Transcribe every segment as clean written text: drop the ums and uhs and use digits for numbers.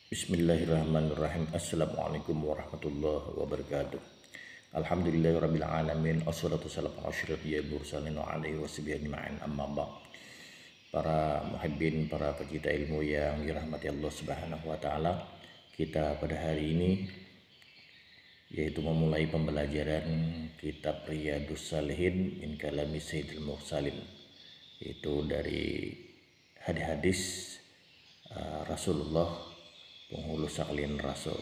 Bismillahirrahmanirrahim. Assalamualaikum warahmatullahi wabarakatuh. Alhamdulillahirabbil alamin. Wassalatu wassalamu ala asyrofil mursalin wa alihi washabihi ajma'in. Amma ba'd. Para muhibbin, para pecinta ilmu yang dirahmati Allah Subhanahu wa taala, kita pada hari ini yaitu memulai pembelajaran kitab Riyadhus Shalihin min kalami Sayyidil Mursalin, yaitu dari hadis-hadis Rasulullah, penghulu sekalian Rasul,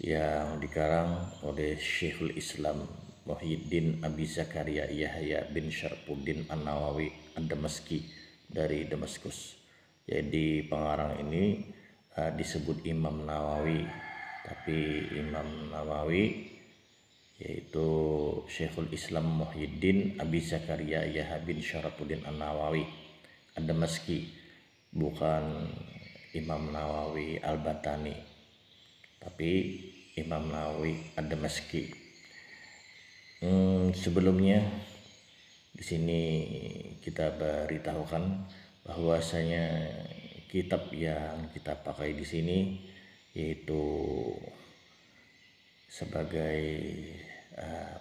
yang dikarang oleh Syekhul Islam Muhyiddin Abi Zakaria Yahya bin Syarfuddin An-Nawawi Ad-Damaski dari Damaskus. Jadi pengarang ini disebut Imam Nawawi, tapi Imam Nawawi yaitu Syekhul Islam Muhyiddin Abi Zakaria Yahya bin Syarfuddin An-Nawawi Ad-Damaski, bukan Imam Nawawi Al-Batani, tapi Imam Nawawi Ad-Damaski. Sebelumnya di sini kita beritahukan bahwasanya kitab yang kita pakai di sini yaitu sebagai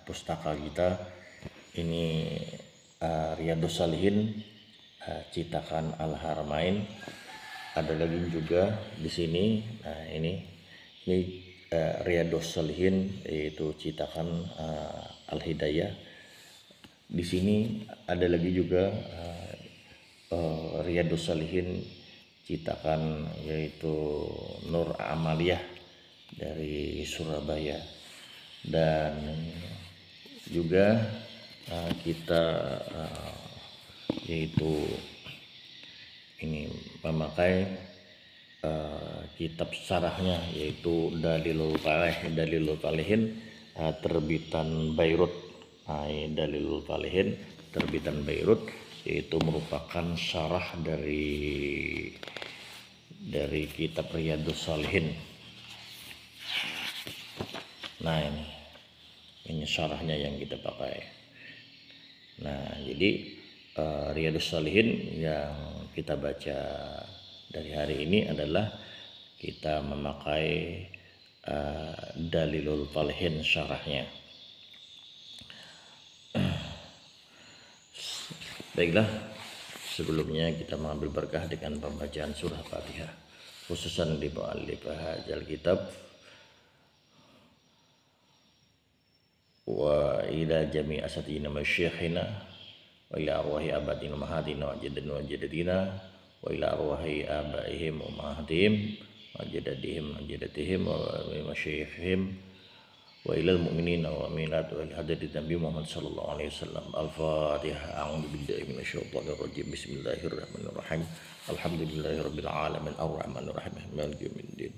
pustaka kita ini Riyadhus Shalihin cetakan Al-Haramain. Ada lagi juga di sini. Nah, ini Riyadhus Shalihin yaitu cetakan Al-Hidayah. Di sini ada lagi juga Riyadhus Shalihin cetakan yaitu Nur Amaliyah dari Surabaya. Dan juga kita yaitu ini memakai kitab syarahnya yaitu Dalilul Falihin terbitan Beirut. Dalilul Falihin terbitan Beirut, yaitu merupakan syarah dari kitab Riyadhus Shalihin. Nah, ini syarahnya yang kita pakai. Nah, jadi Riyadhus Shalihin yang kita baca dari hari ini adalah kita memakai Dalilul Falihin syarahnya. Baiklah, sebelumnya kita mengambil berkah dengan pembacaan surah Fatihah, khususan di muallif hadzal kitab. Wa ila jami' asatina masyayikhina wa ila arwahi abadina mahadina wa jaddina wa jaddatina wa ila arwahi abaihim wa mahadihim wa jaddadihim wa jaddatihim wa masyayikhihim wa ilal mu'minina wa mu'minat wa hadati Nabi Muhammad sallallahu alaihi wasallam. Al-Fatihah. A'udzu billahi minasyaitonir rajim. Bismillahirrahmanirrahim. Alhamdulillahirabbil alamin arrahmanir rahim maliki yaumiddin.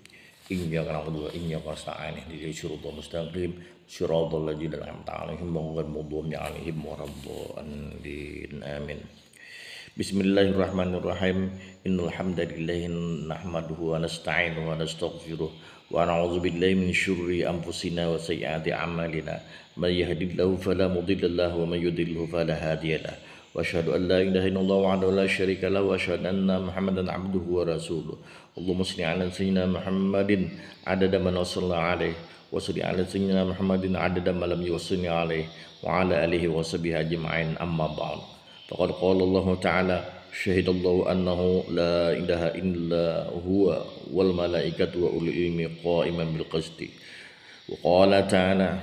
Iyyaka na'budu wa iyyaka nasta'in ihdinas siratal mustaqim siratal ladzina an'amta 'alaihim ghairil maghdubi 'alaihim waladdallin. Amin. Bismillahirrahmanirrahim. Innal hamdalillah nahmaduhu wa nasta'inuhu wa nastaghfiruh wa na'udzu billahi min syururi anfusina wa sayyiati a'malina. May yahdihillahu fala mudilla lahu wa may yudlilhu fala hadiyalah. Wa asyhadu an la ilaha illallah wahdahu la syarika lahu wa asyhadu anna Muhammadan 'abduhu wa rasuluh. Allahumma shalli 'ala sayyidina Muhammadin 'adada man wasalla 'alaihi wa shalli 'ala sayyidina Muhammadin 'adada ma lam yusalli 'alaihi wa 'ala alihi wa sahbihi ajma'in. Amma ba'd. Faqad qala Allah ta'ala syahidallahu annahu la ilaha illa huwa wal malaikatu wa ulul ilmi qa'iman bil qisti. Wa qala ta'ala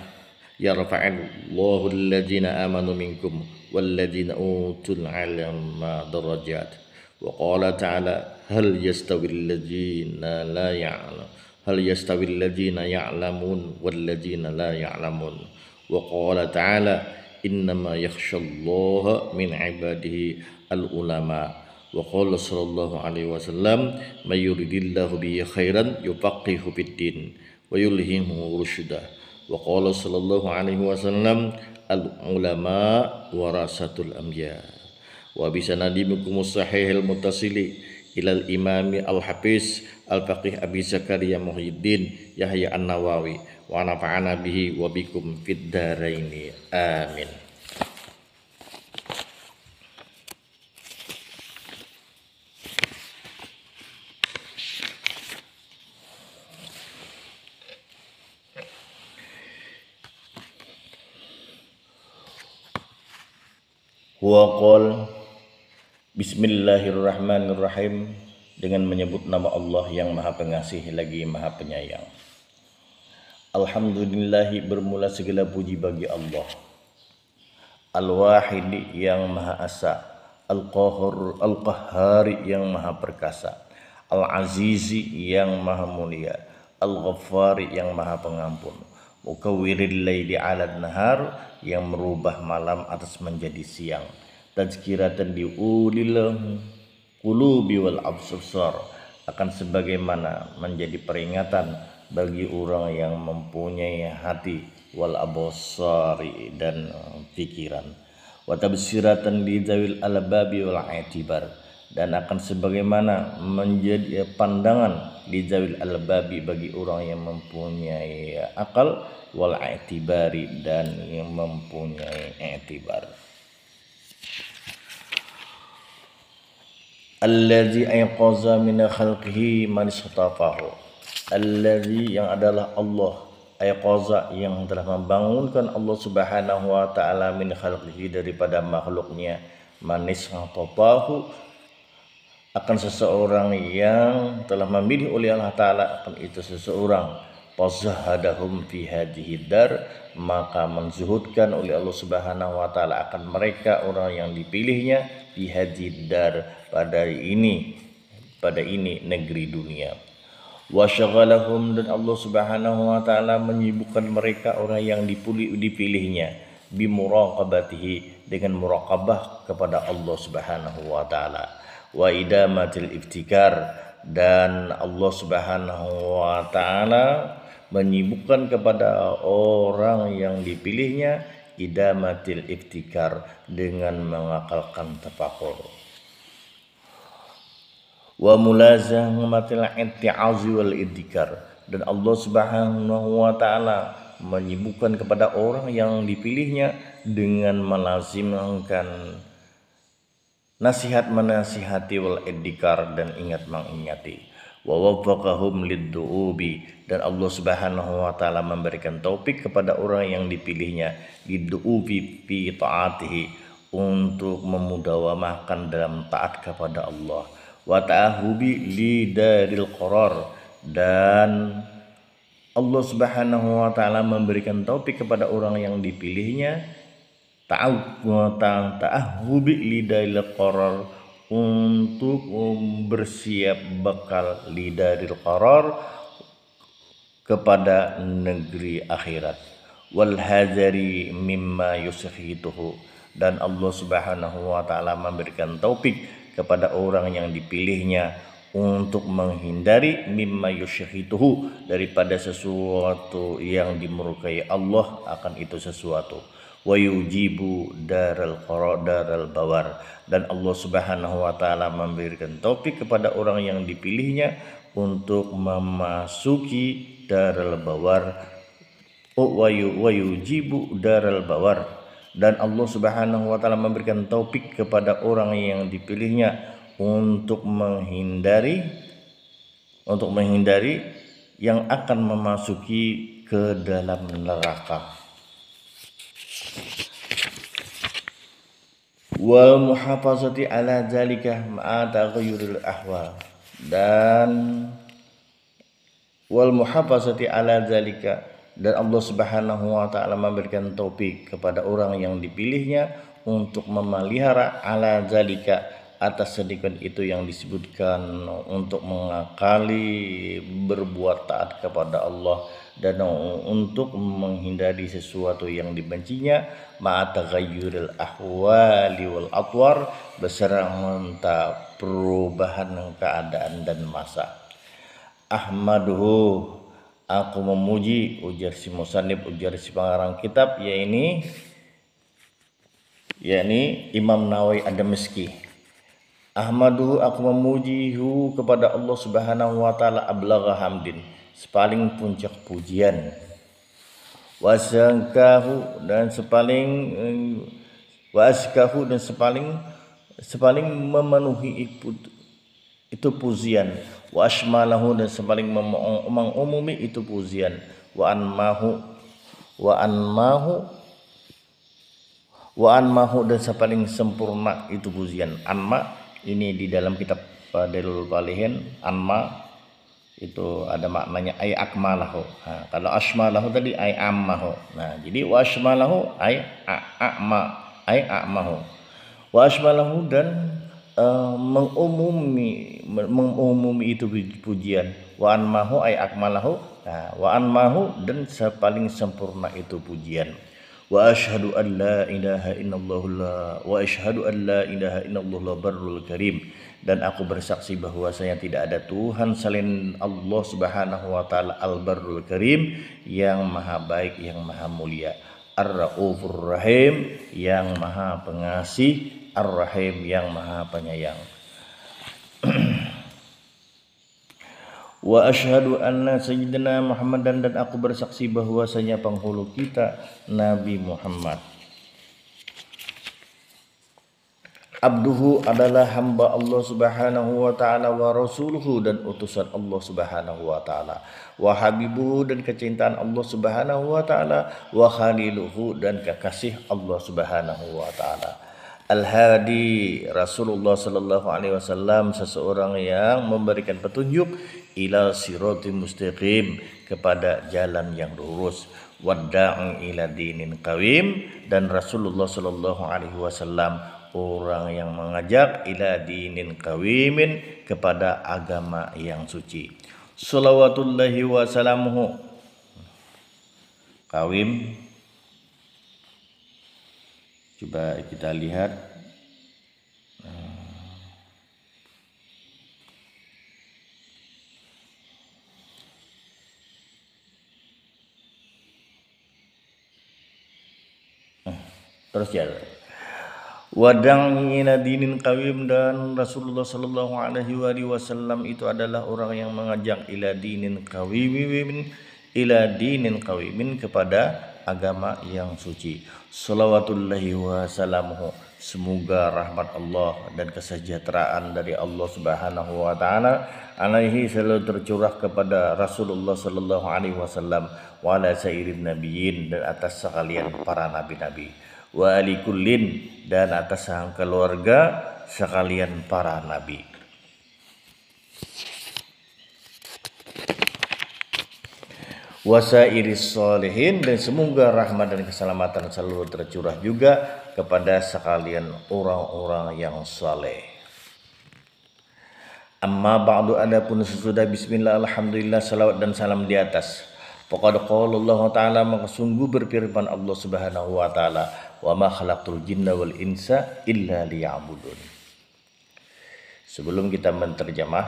yarfa'illahu alladhina amanu minkum walladhina utul 'ilma darajat. Wa qala ta'ala hal yastawil ladzina la ya'lamun hal yastawil ladzina ya'lamun wal ladzina la ya'lamun. Wa qala ta'ala innama yakhsyallaha min ibadihi al-ulama. Wa qala sallallahu alaihi wasallam may yuridillahu bihi khairan yufaqihu fid din wa yulhimuhu rusyda. Wa qala sallallahu alaihi wasallam al-ulama warasatul anbiya. Wa bisanadikum sahihil muttasili ilal imami al-hafiz al-faqih Abi Zakaria Muhyiddin Yahya An-Nawawi wa nafa'ana bihi wa bikum fid dharaini. Amin. Wa qol Bismillahirrahmanirrahim, dengan menyebut nama Allah yang Maha Pengasih lagi Maha Penyayang. Alhamdulillahi, bermula segala puji bagi Allah. Al-Wahidi, yang Maha Asa. Al-Qahhari, yang Maha Perkasa. Al-Azizi, yang Maha Mulia. Al-Ghaffari, yang Maha Pengampun. Mukawwiril laili 'alan nahar, yang merubah malam atas menjadi siang. Tazkiratan liulil qulubi wal absar, akan sebagaimana menjadi peringatan bagi orang yang mempunyai hati, wal absari, dan pikiran. Wa tabsiratan li zawil albabi wal i'tibar, dan akan sebagaimana menjadi pandangan li zawil albabi bagi orang yang mempunyai akal, wal i'tibari, dan yang mempunyai i'tibar. Allazi ayqaza min khalqihi man istatafahu, allazi, yang adalah Allah, ayqaza, yang telah membangunkan Allah Subhanahu wa taala, min khalqihi, daripada makhluknya, man istatafahu, akan seseorang yang telah memilih oleh Allah taala akan itu seseorang. Fazahadahum fi hadhihi dar, maka menzuhudkan oleh Allah Subhanahu wa taala akan mereka orang yang dipilihnya, fi hadhihi dar, pada ini negeri dunia. Wa syaghalahum, dan Allah Subhanahu wa taala menyibukkan mereka orang yang dipilihnya, bi muraqabatihi, dengan muraqabah kepada Allah Subhanahu wa taala. Wa idamatil iftikar, dan Allah Subhanahu wa taala menyibukkan kepada orang yang dipilihnya, idamatil iftikar, dengan mengakalkan tafakur. Wa mulazamatil i'ti'azi wal idzikar, dan Allah Subhanahu wa taala menyibukkan kepada orang yang dipilihnya dengan melazimkan nasihat menasihati, wal idzikar, dan ingat mengingati. Wa waffaqahum lid-du'ubi, dan Allah Subhanahu wa taala memberikan taufik kepada orang yang dipilihnya, lid-du'ubi fi ta'atihi, untuk memudawamahkan dalam taat kepada Allah. Wa ta'ahubi lidaril qarar, dan Allah Subhanahu wa taala memberikan taufik kepada orang yang dipilihnya, ta'ahubi lidaril qarar, untuk bersiap bekal, lidaril qarar, kepada negeri akhirat. Wal hadari mimma yusakhituhu, dan Allah Subhanahu wa taala memberikan taufik kepada orang yang dipilihnya untuk menghindari mimma yusakhituhu, daripada sesuatu yang dimurkai Allah akan itu sesuatu. Wa yujibu daral bawar, dan Allah Subhanahu wa taala memberikan taufik kepada orang yang dipilihnya untuk memasuki daral bawar. Wa yujibu daral bawar, dan Allah Subhanahu wa taala memberikan taufik kepada orang yang dipilihnya untuk menghindari yang akan memasuki ke dalam neraka. Wal muhafazati ala zalika ma'a taghayyuril ahwal, dan wal muhafazati ala zalika, dan Allah Subhanahu wa taala memberikan taufik kepada orang yang dipilihnya untuk memelihara ala zalika, atas sedikit itu yang disebutkan, untuk mengakali berbuat taat kepada Allah dan untuk menghindari sesuatu yang dibencinya, ma'a taghayyuril ahwali wal atwar, beserta perubahan keadaan dan masa. Ahmaduhu, aku memuji, ujar si musannif, ujar si pengarang kitab, yakni Imam Nawawi ad-Damashqi. Ahmaduhu, aku memujihu kepada Allah Subhanahu wa taala, ablagha hamdin, sepaling puncak pujian. Wasangkahu, dan sepaling memenuhi itu pujian. Wa ashmalahu, dan sepaling mengumumi itu pujian. Wa anmahu Wa anmahu dan sepaling sempurna itu pujian. Anma ini di dalam kitab Dalilul Falihin, anma itu ada maknanya ay akmalahu. Nah, kalau asmalahu tadi ay ammahu. Nah, jadi wa asmalahu ay a'mahu. Wa asmalahu dan mengumumi itu pujian. Wa anmahu ay akmalahu. Nah, wa anmahu dan sepaling sempurna itu pujian. Wa asyhadu an la ilaha illallah wa asyhadu an la ilaha illallah barrul karim, dan aku bersaksi bahwasanya tidak ada Tuhan selain Allah Subhanahu wa taala al-barrul karim, yang maha baik yang maha mulia, ar-raufur rahim yang maha pengasih, ar-rahim yang maha penyayang. Wa asyhadu anna sayyidina Muhammadan, dan aku bersaksi bahwasanya penghulu kita Nabi Muhammad abduhu adalah hamba Allah Subhanahu wa taala, wa rasuluhu dan utusan Allah Subhanahu wa taala, wa habibuhu dan kecintaan Allah Subhanahu wa taala, wa khaliluhu dan kekasih Allah Subhanahu wa taala. Al-Hadi Rasulullah sallallahu alaihi wasallam, seseorang yang memberikan petunjuk ila siratim mustaqim, kepada jalan yang lurus, wadda'in ila dinin qawim, dan Rasulullah sallallahu alaihi wasallam orang yang mengajak ila dinin qawimin, kepada agama yang suci. Shalawatullahi wa salamuhu. Qawim, coba kita lihat. Terus ya. Wadang ila dinin qawim, dan Rasulullah sallallahu alaihi wasallam itu adalah orang yang mengajak ila dinin qawimin, ila dinin qawimin, kepada agama yang suci. Shalawatullahi wa salamuhu, semoga rahmat Allah dan kesejahteraan dari Allah Subhanahu wa taala alaihi selalu tercurah kepada Rasulullah sallallahu alaihi wasallam, wa ala sayyidin nabiyyin, dan atas sekalian para nabi-nabi, wa alikullin, dan atas sang keluarga sekalian para nabi. Wasairis sholihin, dan semoga rahmat dan keselamatan selalu tercurah juga kepada sekalian orang-orang yang saleh. Amma ba'du, adapun sesudah bismillah alhamdulillah salawat dan salam di atas. Faqad qala Allah taala, maka sungguh berfirman Allah Subhanahu wa taala, wa ma khalaqtul jinna wal insa illa liya'budun. Sebelum kita menterjemah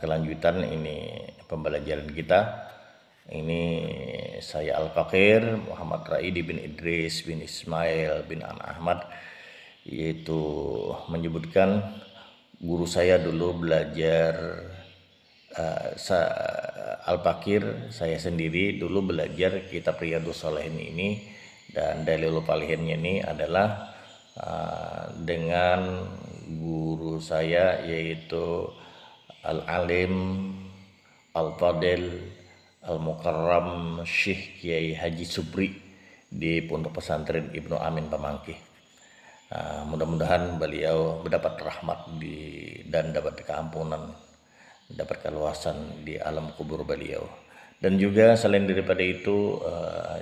kelanjutan ini pembelajaran kita, ini saya Al-Fakir Muhammad Raidi bin Idris bin Ismail bin Ahmad, yaitu menyebutkan guru saya dulu belajar Al-Fakir, saya sendiri dulu belajar kitab Riyadhus Shalihin ini, dan Dalilul Falihinnya ini adalah dengan guru saya, yaitu Al-Alim Al-Fadil Al-Mukarram Syekh Kiai Haji Subri di Pondok Pesantren Ibnu Amin Pamangkih. Mudah-mudahan beliau mendapat rahmat dan dapat keampunan, dapat keluasan di alam kubur beliau. Dan juga selain daripada itu,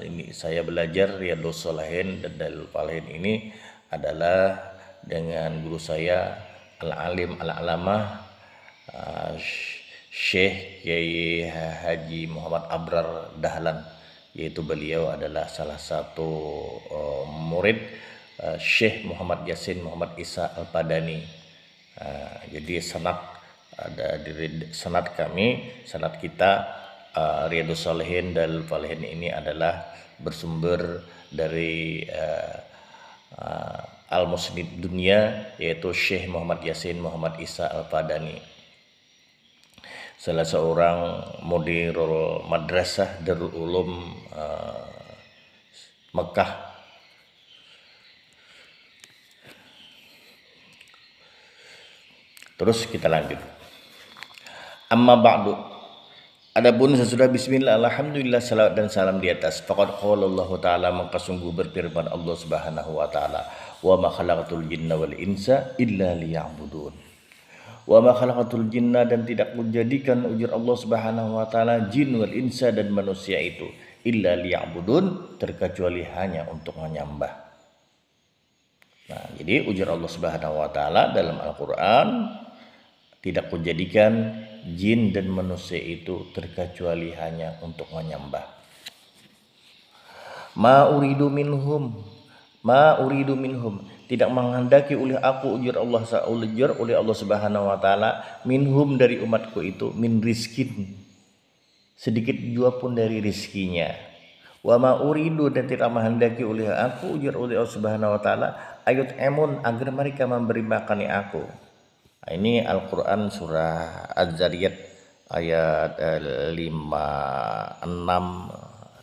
ini saya belajar Riyadhus Shalihin dan Dalilul Falihin ini adalah dengan guru saya Al-Alim Al-Alamah Syekh Kiai Haji Muhammad Abrar Dahlan, yaitu beliau adalah salah satu murid Syekh Muhammad Yasin Muhammad Isa Al-Padani. Jadi sanad ada di sanad kami, sanad kita Riyadhus Shalihin dan Falihin ini adalah bersumber dari Al-Musnid Dunia, yaitu Syekh Muhammad Yasin Muhammad Isa Al-Padani, salah seorang mudirul madrasah Darul Ulum Mekah. Terus kita lanjut. Amma ba'du, Adapun sesudah bismillah alhamdulillah salawat dan salam di atas. Faqad qala Allah taala, maka sungguh berfirman Allah Subhanahu wa taala, wa ma khalaqatul jinna wal insa illa liya'budun. Wa ma khalaqatul jinna, dan tidak menjadikan ujar Allah Subhanahu wa taala jin wal insa dan manusia itu illa liya'budun, terkecuali hanya untuk menyembah. Nah, jadi ujar Allah Subhanahu wa taala dalam Al-Qur'an, tidak kujadikan jin dan manusia itu terkecuali hanya untuk menyembah. Ma uridu minhum, tidak menghendaki oleh aku, ujar oleh Allah Subhanahu wa taala, minhum, dari umatku itu, min rizkin, sedikit jua pun dari rizkinya. Wa ma uridu, dan tidak menghendaki oleh aku, ujar oleh Allah Subhanahu wa taala, ayut emun, agar mereka memberi makan aku. Nah, ini Al-Quran surah Az-Zariyat ayat 56,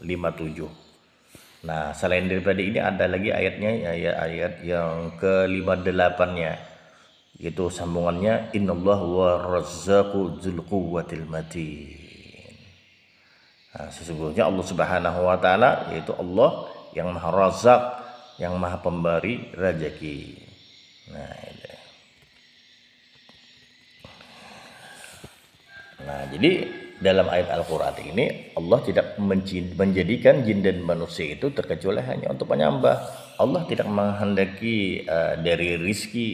57. Nah, selain daripada ini ada lagi ayatnya, ayat yang ke-58-nya, yaitu sambungannya, innallahu war-razzaqu dzul quwwatil matin. Nah, sesungguhnya Allah Subhanahu wa taala, yaitu Allah yang Maha Razzaq, yang Maha Pemberi rezeki. Nah, ini. Nah, jadi dalam ayat Al-Quran ini Allah tidak menjadikan jin dan manusia itu terkecuali hanya untuk menyembah. Allah tidak menghendaki dari rizki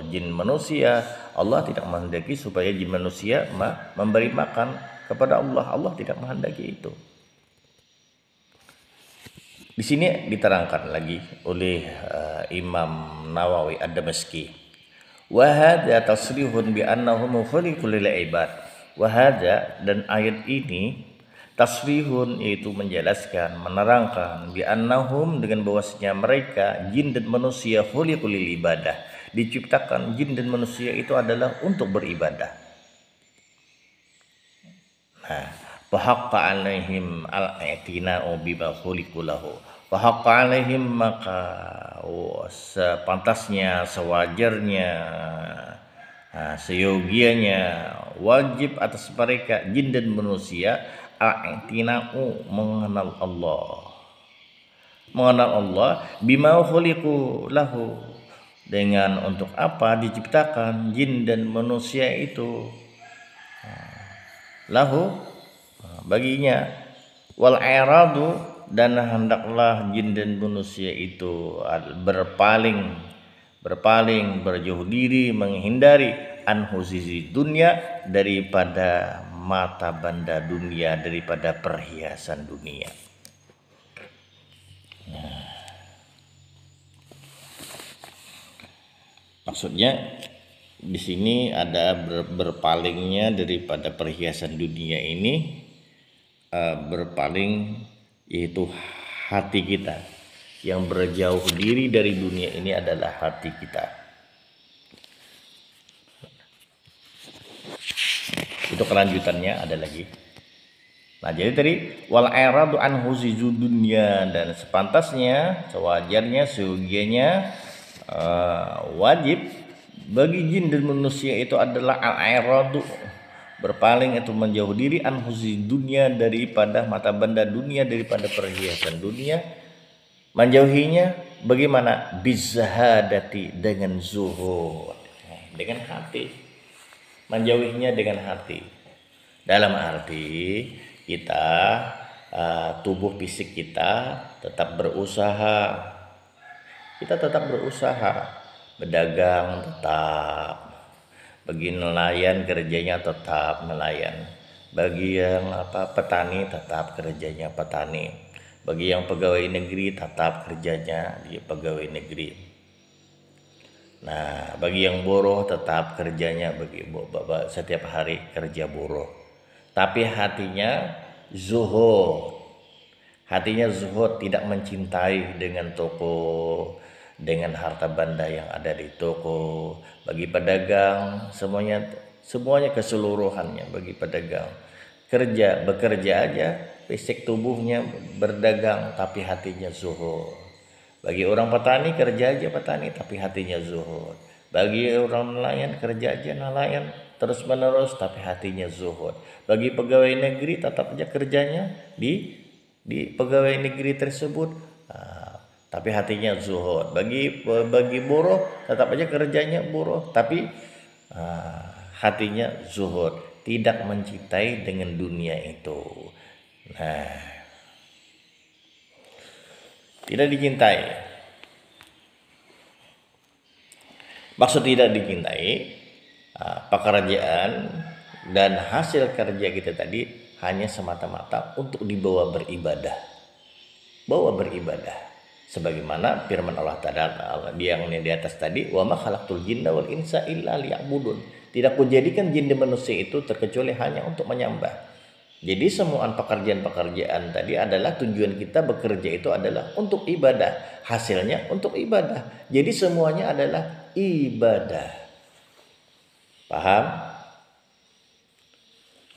jin manusia. Allah tidak menghendaki supaya jin manusia memberi makan kepada Allah. Allah tidak menghendaki itu. Di sini diterangkan lagi oleh Imam Nawawi Ad-Damaski. Wahada tasrihun bi annahum khaliqul lil ibad. Wahada, dan ayat ini tasrihun, yaitu menjelaskan, menerangkan, bi annahum, dengan bahwasanya mereka jin dan manusia khaliqul lil ibadah, diciptakan jin dan manusia itu adalah untuk beribadah. Nah, fahaqqa alaihim al-i'tina'u bima khuliqu lahu. Fahaqqa alaihim, maka sepantasnya, sewajarnya, seyogianya, wajib atas mereka jin dan manusia al-i'tina'u, mengenal Allah, bima khuliqu lahu, dengan untuk apa diciptakan jin dan manusia itu, lahu, baginya, wal i'radu, dan hendaklah jin dan manusia itu berpaling, berjauh diri, menghindari anhuzizi dunia, daripada mata benda dunia, daripada perhiasan dunia. Nah, maksudnya di sini ada berpalingnya daripada perhiasan dunia ini, berpaling, yaitu hati kita. Yang berjauh diri dari dunia ini adalah hati kita. Itu kelanjutannya ada lagi. Nah, jadi tadi wal i'radu an huzizu dunya, dan sepantasnya, sewajarnya, seyogianya, wajib bagi jin dan manusia itu adalah al-i'radu, berpaling, itu menjauh diri, an huzizu dunya, daripada mata benda dunia, daripada perhiasan dunia. Menjauhinya bagaimana? Bizahadati, dengan zuhud, dengan hati. Menjauhinya dengan hati, dalam arti kita, tubuh fisik kita tetap berusaha, berdagang tetap, bagi nelayan kerjanya tetap nelayan, bagi yang petani tetap kerjanya petani, bagi yang pegawai negeri tetap kerjanya di pegawai negeri. Nah, bagi yang buruh tetap kerjanya setiap hari kerja buruh. Tapi hatinya zuhud, tidak mencintai dengan toko, dengan harta benda yang ada di toko. Bagi pedagang semuanya keseluruhannya, bagi pedagang bekerja aja, fisik tubuhnya berdagang, tapi hatinya zuhud. Bagi orang petani kerja aja petani, tapi hatinya zuhud. Bagi orang nelayan kerja aja nelayan, terus-menerus tapi hatinya zuhud. Bagi pegawai negeri tetap aja kerjanya di pegawai negeri tersebut, tapi hatinya zuhud. Bagi buruh tetap aja kerjanya buruh tapi hatinya zuhud, tidak mencintai dengan dunia itu. Nah, tidak dicintai. Maksud tidak dicintai, pekerjaan dan hasil kerja kita tadi hanya semata-mata untuk dibawa beribadah. Bawa beribadah. Sebagaimana firman Allah Ta'ala yang di atas tadi, wa ma khalaqtul jinna wal insa illa liya'budun. Tidak kujadikan jin dan manusia itu terkecuali hanya untuk menyembah. Jadi semua pekerjaan-pekerjaan tadi adalah tujuan kita bekerja itu adalah untuk ibadah. Hasilnya untuk ibadah. Jadi semuanya adalah ibadah. Paham?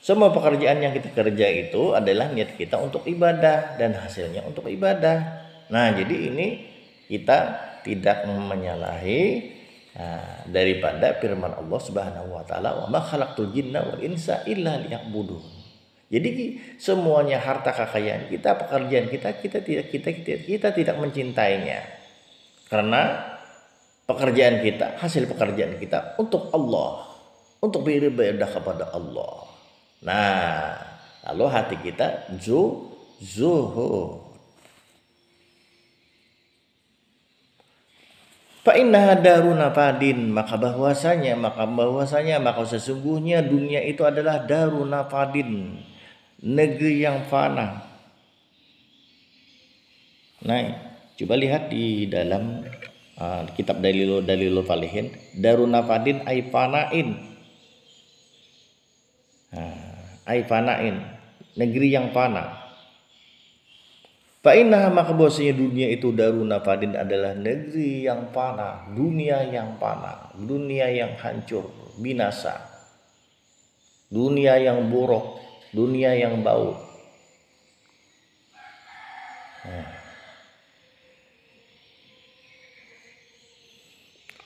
Semua pekerjaan yang kita kerja itu adalah niat kita untuk ibadah dan hasilnya untuk ibadah. Nah, jadi ini kita tidak menyalahi daripada firman Allah Subhanahu wa taala, wa ma khalaqtul jinna wal insa illa liya'budun. Jadi semuanya harta kekayaan kita, pekerjaan kita tidak mencintainya. Karena pekerjaan kita, hasil pekerjaan kita untuk Allah, untuk beribadah kepada Allah. Nah, lalu hati kita zuhud. Fa innaha daruna fadin, maka sesungguhnya dunia itu adalah daruna fadin, negeri yang fana. Nah, coba lihat di dalam kitab Dalilul Falihin, daruna fadin ay fanain. Ay fanain, negeri yang fana. Fa innaha, maka bahwasanya dunia itu daruna fadin adalah negeri yang fana, dunia yang fana, dunia yang hancur, binasa, dunia yang buruk, dunia yang bau.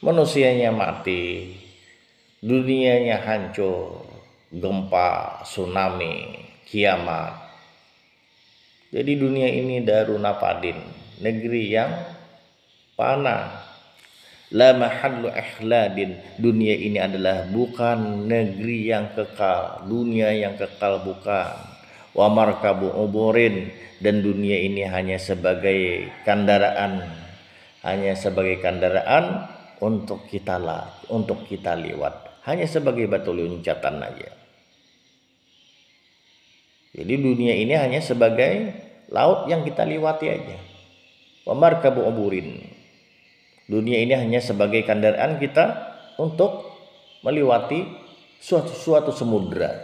Manusianya mati, dunianya hancur, gempa, tsunami, kiamat. Jadi dunia ini daruna fadin, negeri yang fana. La mahallu ihladin, dunia ini adalah bukan negeri yang kekal, dunia yang kekal bukan. Wa markabu uburin, dan dunia ini hanya sebagai kendaraan, untuk kita lewat, hanya sebagai batu loncatan aja. Jadi dunia ini hanya sebagai laut yang kita lewati aja. Wa markabu uburin, dunia ini hanya sebagai kendaraan kita untuk melewati suatu samudra.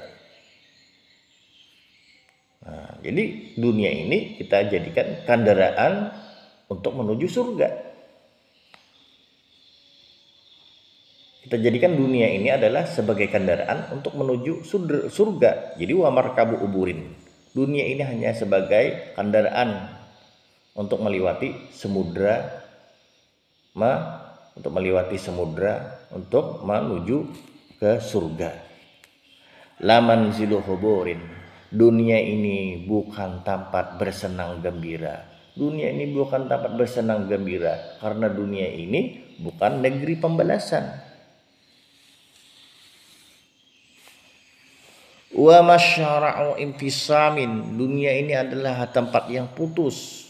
Nah, jadi dunia ini kita jadikan kendaraan untuk menuju surga. Kita jadikan dunia ini adalah sebagai kendaraan untuk menuju surga. Jadi wa markabu uburin, dunia ini hanya sebagai kendaraan untuk melewati samudra, untuk menuju ke surga. La manzilu huburin, dunia ini bukan tempat bersenang gembira. Dunia ini bukan tempat bersenang gembira karena dunia ini bukan negeri pembalasan. Wa masyara'u infisamin, dunia ini adalah tempat yang putus.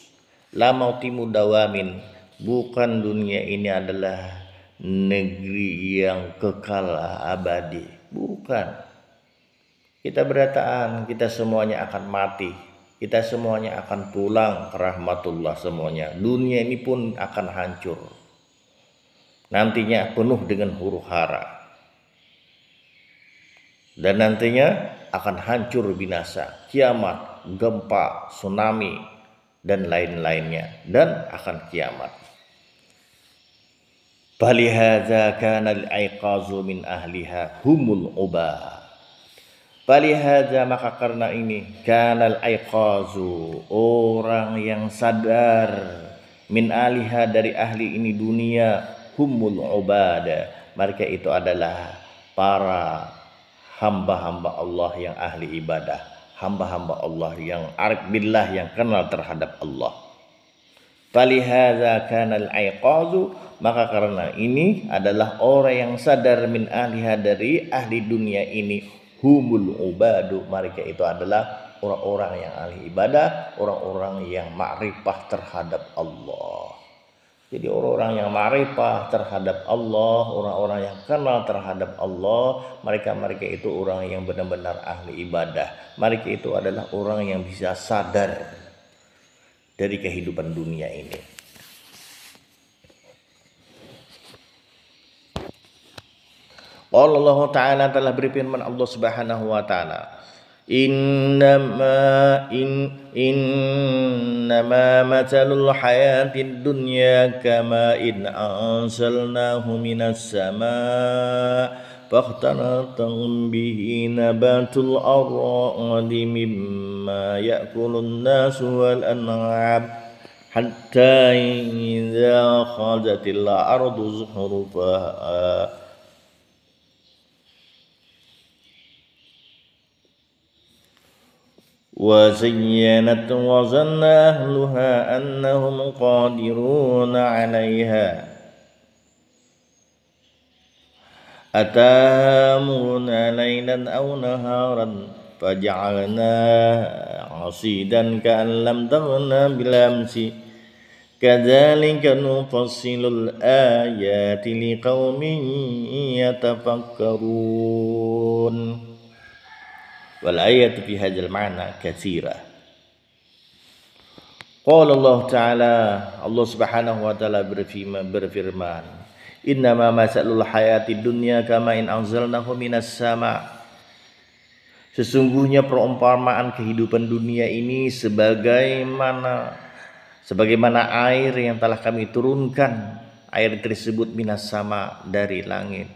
La mautimu dawamin, bukan dunia ini adalah negeri yang kekal abadi, bukan. Kita berataan, kita semuanya akan mati, kita semuanya akan pulang ke rahmatullah semuanya. Dunia ini pun akan hancur, nantinya penuh dengan huru hara, dan nantinya akan hancur binasa, kiamat, gempa, tsunami, dan lain-lainnya, dan akan kiamat. Falihadza kana al-aiqazu min ahliha humul ubad. Falihadza, maka karena ini, kana al-aiqazu, orang yang sadar, min ahliha, dari ahli ini dunia, humul ubad, mereka itu adalah para hamba-hamba Allah yang ahli ibadah, hamba-hamba Allah yang arif billah, yang kenal terhadap Allah. Falihadza kana al-aiqazu, maka karena ini adalah orang yang sadar min ahliha, dari ahli dunia ini, humul ubadu, mereka itu adalah orang-orang yang ahli ibadah, orang-orang yang ma'rifah terhadap Allah. Jadi orang-orang yang ma'rifah terhadap Allah, orang-orang yang kenal terhadap Allah, mereka itu orang yang benar-benar ahli ibadah. Mereka itu adalah orang yang bisa sadar dari kehidupan dunia ini. Allah Ta'ala telah berfirman, Allah Subhanahu wa Ta'ala, innama matsalul hayatid dunya kama in anzalnahu minas sama' fakhtalata bihi nabatul ardi mimma ya'kulun nasu wal an'am hatta idza khazatil ardu zukhrufaha wa zayyanat wa zanna ahluha annahum qadiruna 'alaiha atamuna laylan aw naharan faj'alna 'asidan ka'an lam taghna bil amsi kadzalika nufassilul ayati liqaumin yatafakkarun. Wal ayatu fi hadzal ma'na katsira. Qala Allah Ta'ala, Allah Subhanahu wa Ta'ala berfirman, innama masalul hayatid dunya kama in anzalnahu minas sama'. Sesungguhnya perumpamaan kehidupan dunia ini sebagaimana air yang telah kami turunkan, air tersebut minas sama, dari langit.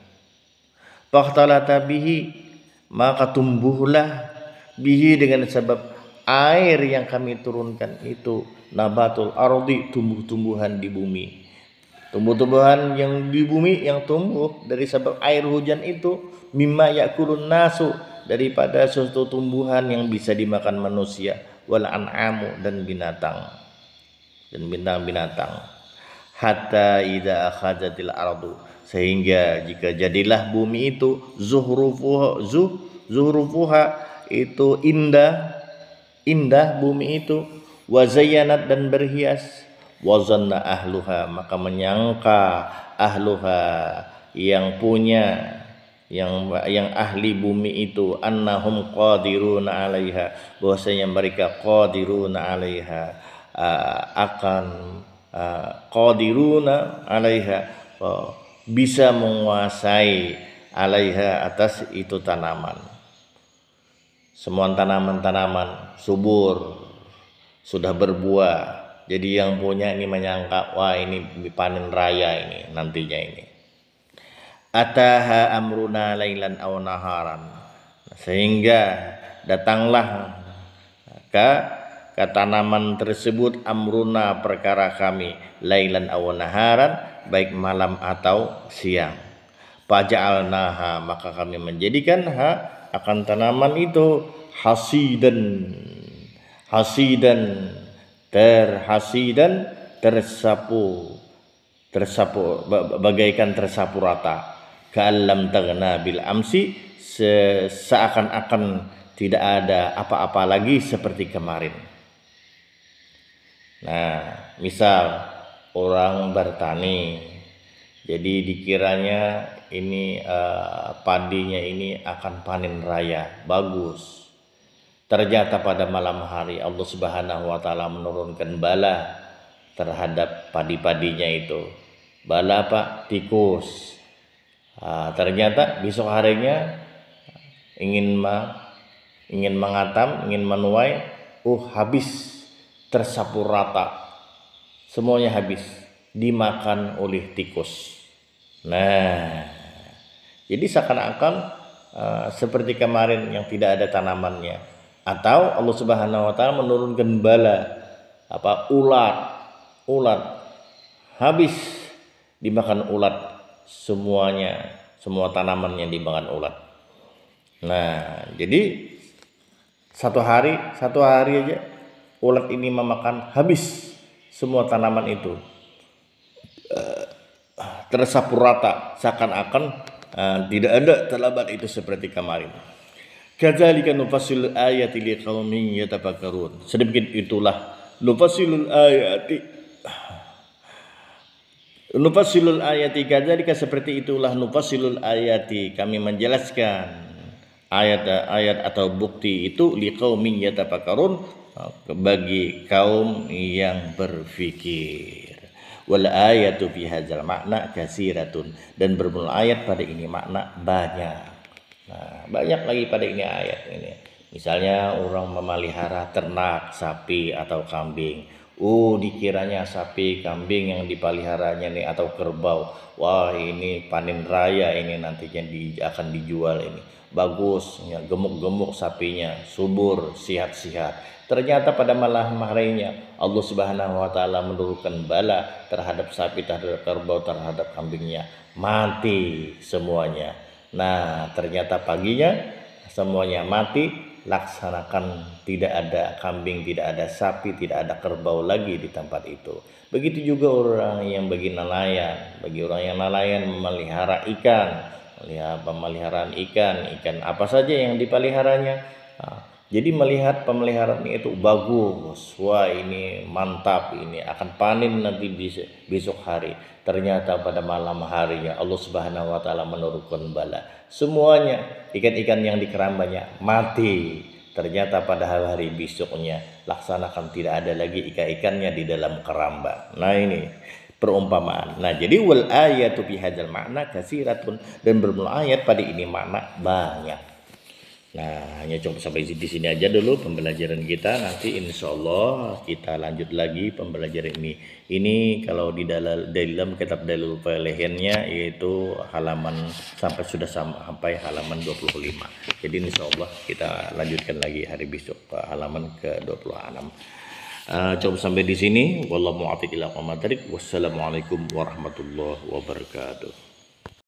Fakhtalata bihi, maka tumbuhlah bihi, dengan sebab air yang kami turunkan itu, nabatul ardi, tumbuh-tumbuhan di bumi. Tumbuh-tumbuhan yang di bumi yang tumbuh dari sebab air hujan itu, mimma yakulun nasu, daripada suatu tumbuhan yang bisa dimakan manusia, wal an'amu, dan binatang. Hatta idza akhazatil ardu, sehingga jika jadilah bumi itu, zuhrufuha itu indah bumi itu, wazayyanat, dan berhias, wazanna ahluha, maka menyangka ahluha, yang punya, yang ahli bumi itu, annahum qadiruna 'alaiha, bahwasanya mereka qadiruna 'alaiha, qadiruna 'alaiha, bisa menguasai, 'alaiha, atas itu tanaman. Semua tanaman-tanaman subur, sudah berbuah. Jadi yang punya ini menyangka, wah ini panen raya ini nantinya ini. Ataha amruna lailan aw naharan, sehingga datanglah ke tanaman tersebut, amruna, perkara kami, lailan aw naharan, baik malam atau siang. Faja'alnaha, maka kami menjadikan akan tanaman itu, hasidan, tersapu, bagaikan tersapu rata, ka'allam taghna bil amsi, seakan-akan tidak ada apa-apa lagi seperti kemarin. Nah, misal orang bertani, jadi dikiranya ini padinya ini akan panen raya, bagus. Ternyata pada malam hari Allah Subhanahu wa Ta'ala menurunkan bala terhadap padi-padinya itu. Bala apa? Tikus. Ternyata besok harinya ingin mengatam, ingin menuai, habis, tersapu rata, semuanya habis, dimakan oleh tikus. Nah, jadi seakan-akan seperti kemarin yang tidak ada tanamannya, atau Allah Subhanahu wa Ta'ala menurunkan bala, ulat, habis dimakan ulat, semua tanamannya dimakan ulat. Nah, jadi satu hari aja ulat ini memakan habis semua tanaman itu, tersapu rata, seakan-akan tidak ada telabat itu seperti kemarin. Kadzalika nufassilul ayati liqaumin yatafakkarun. Sedemikian itulah nufassilul ayati kadzalika, seperti itulah nufassilul ayati, kami menjelaskan ayat-ayat atau bukti itu liqaumin yatafakkarun, bagi kaum yang berfikir. Wal ayatu fi hadzal makna kasiratun, dan bermula ayat pada ini makna banyak. Nah, banyak lagi pada ini ayat ini. Misalnya orang memelihara ternak sapi atau kambing. Dikiranya sapi kambing yang dipeliharanya nih atau kerbau. Wah, ini panen raya ini nantinya akan dijual ini. Bagus, ya, gemuk-gemuk sapinya, subur, sehat-sehat. Ternyata pada malam harinya Allah Subhanahu wa taala menurunkan bala terhadap sapi, terhadap kerbau, terhadap kambingnya, mati semuanya. Nah, ternyata paginya semuanya mati, laksanakan tidak ada kambing, tidak ada sapi, tidak ada kerbau lagi di tempat itu. Begitu juga orang yang bagi orang yang nelayan memelihara ikan, pemeliharaan ikan apa saja yang dipeliharanya. Nah, jadi melihat pemeliharaan itu bagus, wah ini mantap, ini akan panen nanti besok hari. Ternyata pada malam harinya Allah Subhanahu wa taala menurunkan bala. Semuanya ikan-ikan yang di kerambanya mati. Ternyata pada hari besoknya laksanakan tidak ada lagi ikan-ikannya di dalam keramba. Nah, ini perumpamaan. Nah, jadi wal ayatu fi hadzal makna kasiratun, dan bermula ayat pada ini makna banyak. Nah, hanya cukup sampai di sini aja dulu pembelajaran kita. Nanti insya Allah kita lanjut lagi pembelajaran ini. Ini kalau di dalam kitab Dalilul Falihinnya yaitu halaman sampai halaman 25. Jadi insya Allah kita lanjutkan lagi hari besok ke halaman ke-26. Cukup sampai di sini. Wallahu muwaffiq ila aqwamit thoriq. Wassalamualaikum warahmatullahi wabarakatuh.